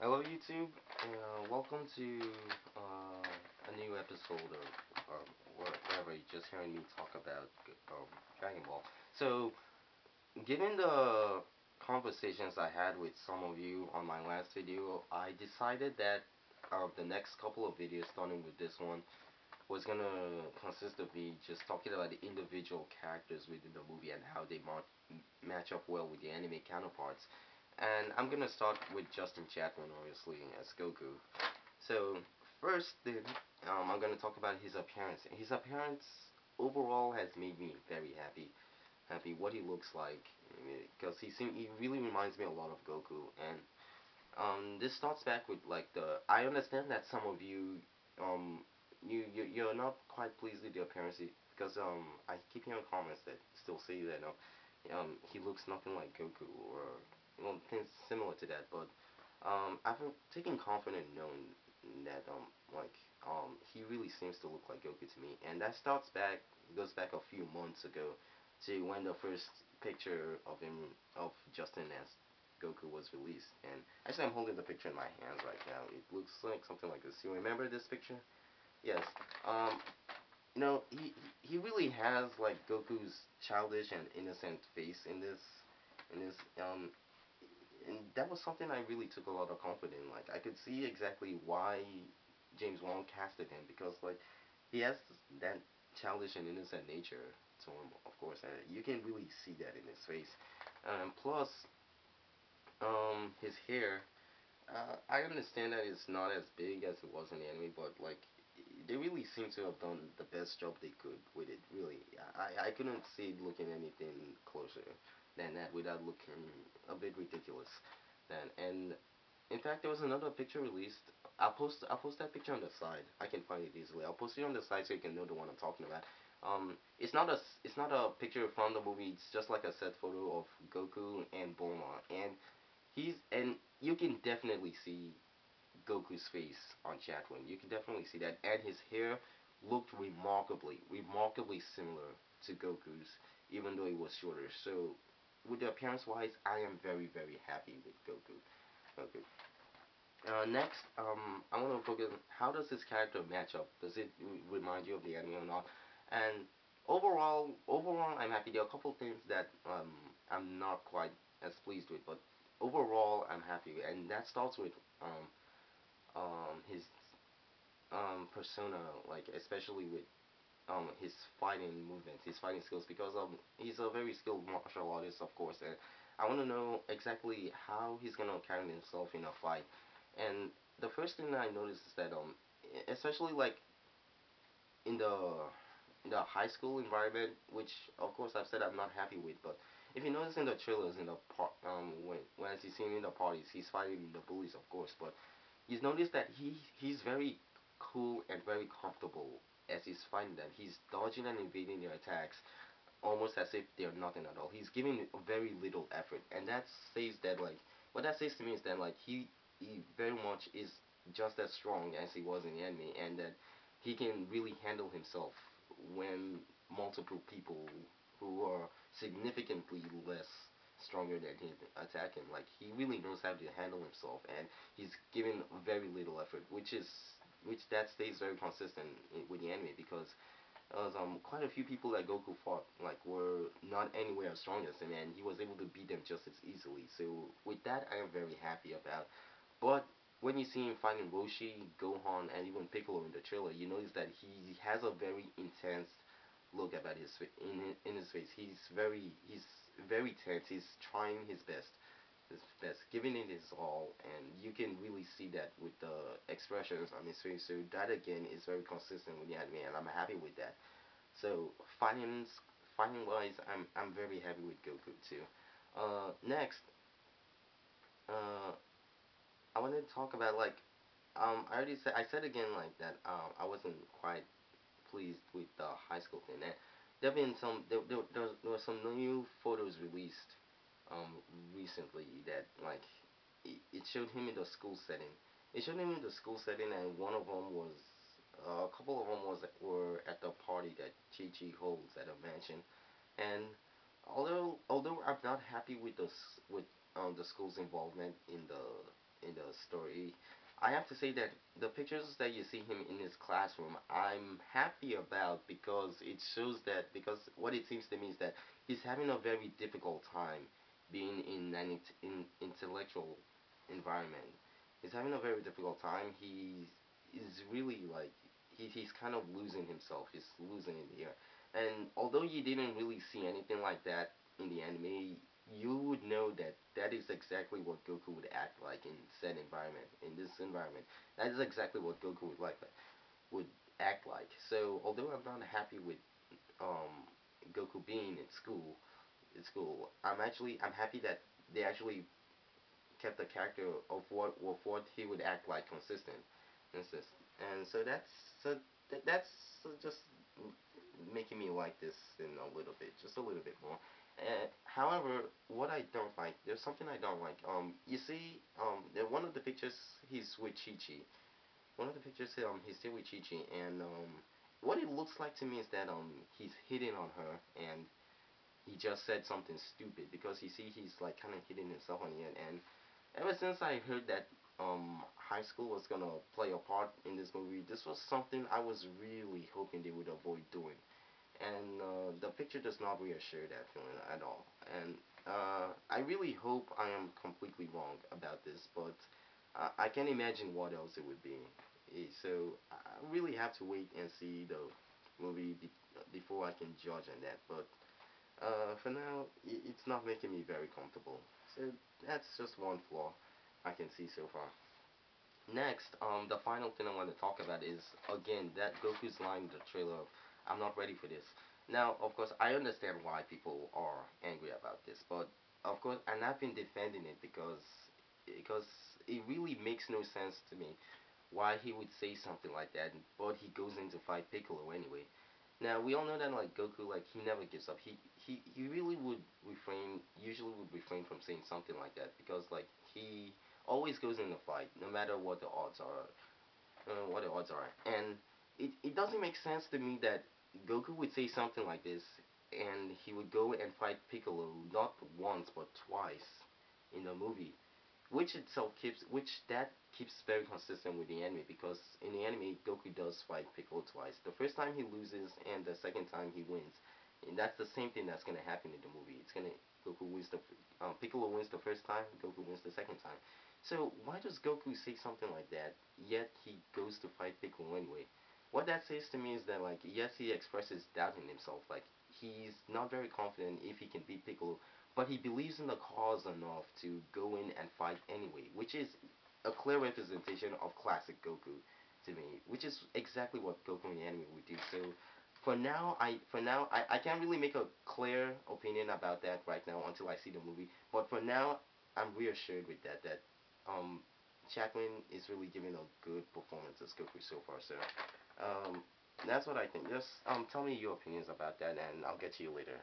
Hello YouTube, welcome to a new episode of whatever you just hearing me talk about Dragon Ball. So, given the conversations I had with some of you on my last video, I decided that the next couple of videos, starting with this one, was gonna consist of me just talking about the individual characters within the movie and how they match up well with the anime counterparts. And I'm gonna start with Justin Chatwin, obviously, as Goku. So first, then, I'm gonna talk about his appearance. His appearance overall has made me very happy. Happy what he looks like, because he really reminds me a lot of Goku. And this starts back with like the. I understand that some of you, you're not quite pleased with the appearance because I keep hearing comments that still say that he looks nothing like Goku or things similar to that. But I've taken confidence in knowing that he really seems to look like Goku to me, and that starts back goes back a few months ago to when the first picture of him of Justin as Goku was released. And actually, I'm holding the picture in my hands right now. It looks like something like this. You remember this picture? Yes. Um, he really has like Goku's childish and innocent face in this and that was something I really took a lot of comfort in. Like I could see exactly why James Wan casted him because like he has that childish and innocent nature to him, of course, and you can really see that in his face. Plus, his hair. I understand that it's not as big as it was in the anime, but like they really seem to have done the best job they could with it. Really, I couldn't see it looking anything closer than that without looking a bit ridiculous. Then and in fact, there was another picture released. I'll post that picture on the side. I can find it easily. I'll post it on the side so you can know the one I'm talking about. It's not a picture from the movie. It's just like a set photo of Goku and Bulma, and you can definitely see Goku's face on Chatwin. You can definitely see that, and his hair looked remarkably similar to Goku's, even though it was shorter. So, with the appearance wise, I am very very happy with Goku. Goku. Next, I want to focus on how does this character match up? Does it remind you of the anime or not? And overall, I'm happy. There are a couple things that I'm not quite as pleased with, but overall, I'm happy. And that starts with his persona, like especially with his fighting movements, his fighting skills, because he's a very skilled martial artist, of course, and I want to know exactly how he's gonna carry himself in a fight. And the first thing that I noticed is that especially like in the high school environment, which of course I've said I'm not happy with, but if you notice in the trailers in the when as you see him in the parties, he's fighting the bullies, of course, but he's noticed that he's very cool and very comfortable as he's fighting them. He's dodging and evading their attacks almost as if they're nothing at all. He's giving very little effort, and that says that like what that says to me is that like he very much is just as strong as he was in the anime, and that he can really handle himself when multiple people who are significantly less stronger than him attack him. Like he really knows how to handle himself, and he's given very little effort, which that stays very consistent with the anime because quite a few people that Goku fought like were not anywhere as strong as him, and he was able to beat them just as easily. So with that, I am very happy about. But when you see him fighting Roshi, Gohan, and even Piccolo in the trailer, you notice that he has a very intense look about in his face. He's very tense. He's trying his best, giving it his all, and you can really see that with the expressions on his face. So that again is very consistent with the anime, and I'm happy with that. So fighting wise, I'm very happy with Goku too. Next, uh, I wanted to talk about like I said again like that I wasn't quite pleased with the high school thing. And there were some new photos released recently that like it showed him in the school setting. It showed him in the school setting, and one of them was a couple of them were at the party that Chi Chi holds at a mansion. And although I'm not happy with the school's involvement in the story, I have to say that the pictures that you see him in his classroom, I'm happy about because it shows that because what it seems to me is that he's having a very difficult time being in an intellectual environment. He's having a very difficult time. He is really like he's kind of losing himself. He's losing it here. And although you didn't really see anything like that in the anime, you would know that that is exactly what Goku would act like in said environment. In this environment, that is exactly what Goku would act like. So although I'm not happy with Goku being in school, I'm happy that they actually kept the character of what he would act like and so that's just making me like this in a little bit, just a little bit more. However, what I don't like, there's something I don't like. You see, one of the pictures he's with Chi Chi. One of the pictures, he's still with Chi Chi, and what it looks like to me is that he's hitting on her, and he just said something stupid because you see he's like kind of hitting himself on the end. And ever since I heard that high school was gonna play a part in this movie, this was something I was really hoping they would avoid doing. And the picture does not reassure that feeling at all. And I really hope I am completely wrong about this, but I can imagine what else it would be. So I really have to wait and see the movie before I can judge on that. But for now, it's not making me very comfortable. So that's just one flaw I can see so far. Next, the final thing I want to talk about is again that Goku's line in the trailer of "I'm not ready for this." Now, of course, I understand why people are angry about this, but of course, and I've been defending it because it really makes no sense to me why he would say something like that, but he goes in to fight Piccolo anyway. Now we all know that like Goku, like he never gives up. He really would usually would refrain from saying something like that because like he always goes in the fight, no matter what the odds are, And it doesn't make sense to me that Goku would say something like this, and he would go and fight Piccolo not once but twice in the movie, which that keeps very consistent with the anime because in the anime Goku does fight Piccolo twice. The first time he loses and the second time he wins, and that's the same thing that's gonna happen in the movie. It's gonna Goku wins the Piccolo wins the first time, Goku wins the second time. So why does Goku say something like that? Yet he goes to fight Piccolo anyway. What that says to me is that like yes he expresses doubt in himself, like he's not very confident if he can beat Piccolo, but he believes in the cause enough to go in and fight anyway, which is a clear representation of classic Goku to me, which is exactly what Goku in the anime would do. So I can't really make a clear opinion about that right now until I see the movie. But for now, I'm reassured with that Chatwin is really giving a good performance as Goku so far. So um, that's what I think. Just tell me your opinions about that, and I'll get to you later.